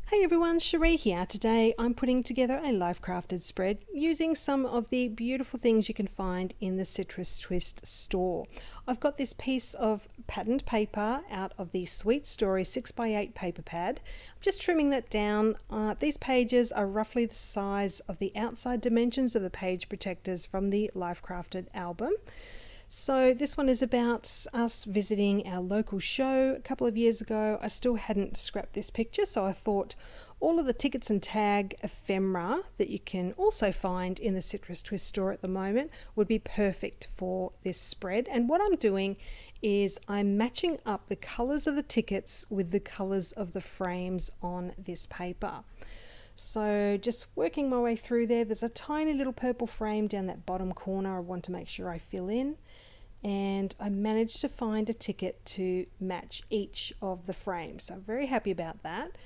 Hey everyone, Cherie here. Today I'm putting together a life crafted spread using some of the beautiful things you can find in the Citrus Twist store. I've got this piece of patterned paper out of the Sweet Story 6x8 paper pad. I'm just trimming that down. These pages are roughly the size of the outside dimensions of the page protectors from the Life Crafted album. So this one is about us visiting our local show a couple of years ago. I still hadn't scrapped this picture, so I thought all of the tickets and tag ephemera that you can also find in the Citrus Twist store at the moment would be perfect for this spread. And what I'm doing is I'm matching up the colours of the tickets with the colours of the frames on this paper. So just working my way through there. There's a tiny little purple frame down that bottom corner I want to make sure I fill in, and I managed to find a ticket to match each of the frames, so I'm very happy about that.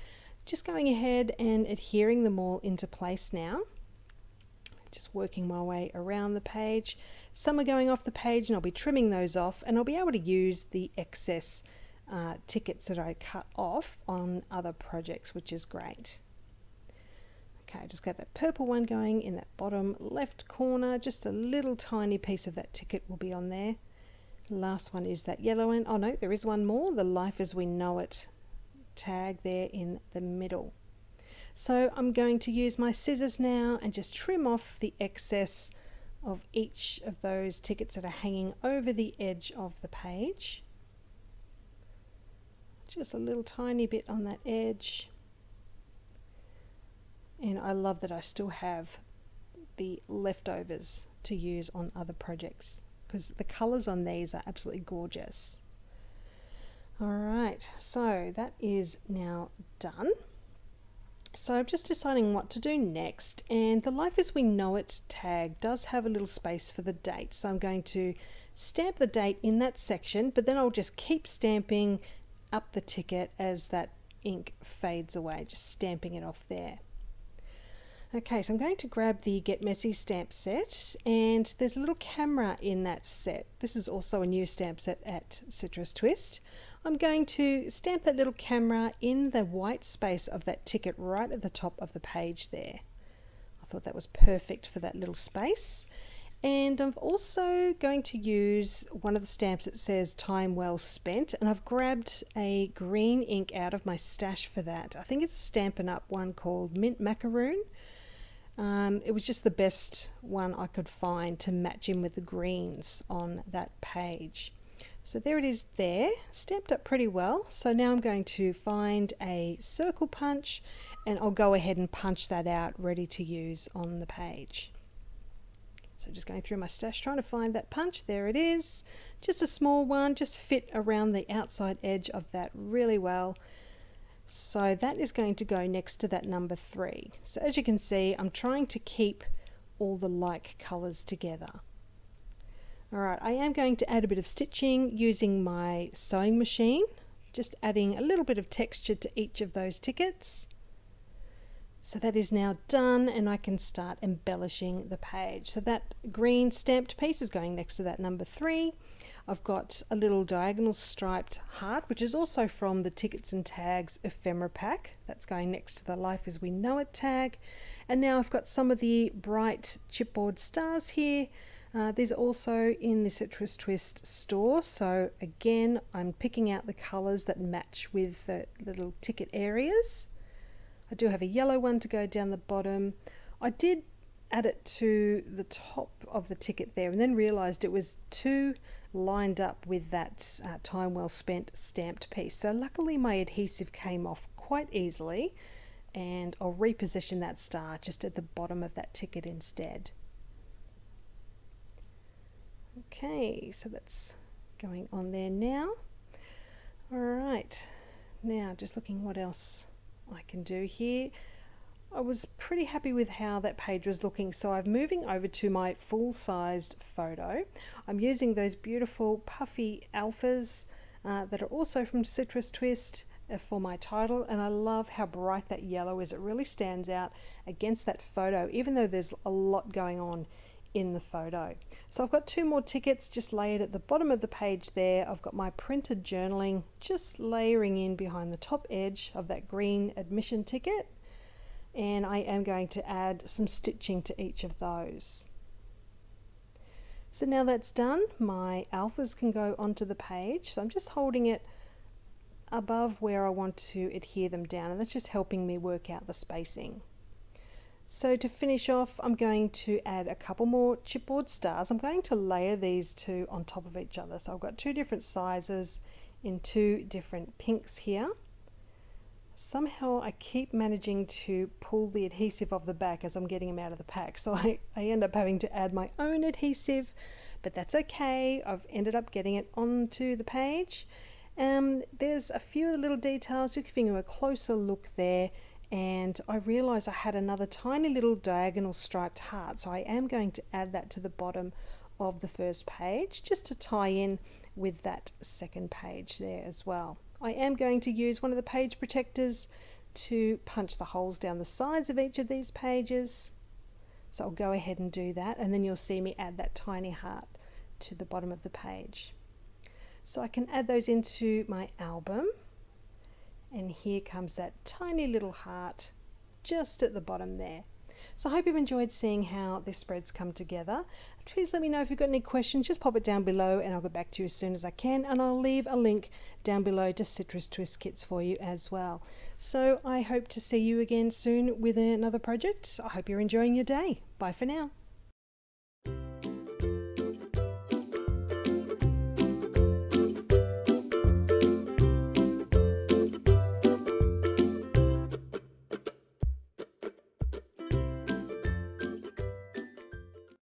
Just going ahead and adhering them all into place now, just working my way around the page. Some are going off the page and I'll be trimming those off, and I'll be able to use the excess tickets that I cut off on other projects, which is great. Okay, just got that purple one going in that bottom left corner. Just a little tiny piece of that ticket will be on there. Last one is that yellow one. Oh no, there is one more. The Life as We Know It tag there in the middle. So I'm going to use my scissors now and just trim off the excess of each of those tickets that are hanging over the edge of the page. Just a little tiny bit on that edge. And I love that I still have the leftovers to use on other projects because the colours on these are absolutely gorgeous. Alright, so that is now done. So I'm just deciding what to do next, and the Life as We Know It tag does have a little space for the date, so I'm going to stamp the date in that section, but then I'll just keep stamping up the ticket as that ink fades away, just stamping it off there. Okay, so I'm going to grab the Get Messy stamp set, and there's a little camera in that set. This is also a new stamp set at Citrus Twist. I'm going to stamp that little camera in the white space of that ticket right at the top of the page there. I thought that was perfect for that little space. And I'm also going to use one of the stamps that says Time Well Spent, and I've grabbed a green ink out of my stash for that. I think it's a Stampin' Up! One called Mint Macaroon. It was just the best one I could find to match in with the greens on that page. So there it is there, stamped up pretty well. So now I'm going to find a circle punch and I'll go ahead and punch that out ready to use on the page. So just going through my stash trying to find that punch. There it is, just a small one, just fit around the outside edge of that really well. So that is going to go next to that number 3. So as you can see, I'm trying to keep all the like colours together. Alright, I am going to add a bit of stitching using my sewing machine, just adding a little bit of texture to each of those tickets. So that is now done, and I can start embellishing the page. So that green stamped piece is going next to that number 3. I've got a little diagonal striped heart, which is also from the Tickets and Tags ephemera pack. That's going next to the Life as We Know It tag. And now I've got some of the bright chipboard stars here. These are also in the Citrus Twist store. So again, I'm picking out the colours that match with the little ticket areas. I do have a yellow one to go down the bottom. I did add it to the top of the ticket there and then realised it was too lined up with that Time Well Spent stamped piece. So luckily my adhesive came off quite easily, and I'll reposition that star just at the bottom of that ticket instead. Okay, so that's going on there now. Alright, now just looking what else I can do here. I was pretty happy with how that page was looking, so I'm moving over to my full-sized photo. I'm using those beautiful puffy alphas that are also from Citrus Twist for my title, and I love how bright that yellow is. It really stands out against that photo, even though there's a lot going on in the photo. So I've got 2 more tickets just layered at the bottom of the page there. I've got my printed journaling just layering in behind the top edge of that green admission ticket, and I am going to add some stitching to each of those. So now that's done, my alphas can go onto the page. So I'm just holding it above where I want to adhere them down, and that's just helping me work out the spacing. So to finish off, I'm going to add a couple more chipboard stars. I'm going to layer these 2 on top of each other. So I've got 2 different sizes in 2 different pinks here. Somehow I keep managing to pull the adhesive off the back as I'm getting them out of the pack. So I end up having to add my own adhesive, but that's okay. I've ended up getting it onto the page. There's a few little details, just giving you a closer look there. And I realized I had another tiny little diagonal striped heart, so I am going to add that to the bottom of the first page just to tie in with that second page there as well. I am going to use one of the page protectors to punch the holes down the sides of each of these pages, so I'll go ahead and do that, and then you'll see me add that tiny heart to the bottom of the page. So I can add those into my album. And here comes that tiny little heart just at the bottom there. So I hope you've enjoyed seeing how this spread's come together. Please let me know if you've got any questions, just pop it down below and I'll get back to you as soon as I can, and I'll leave a link down below to Citrus Twist kits for you as well. So I hope to see you again soon with another project. I hope you're enjoying your day. Bye for now.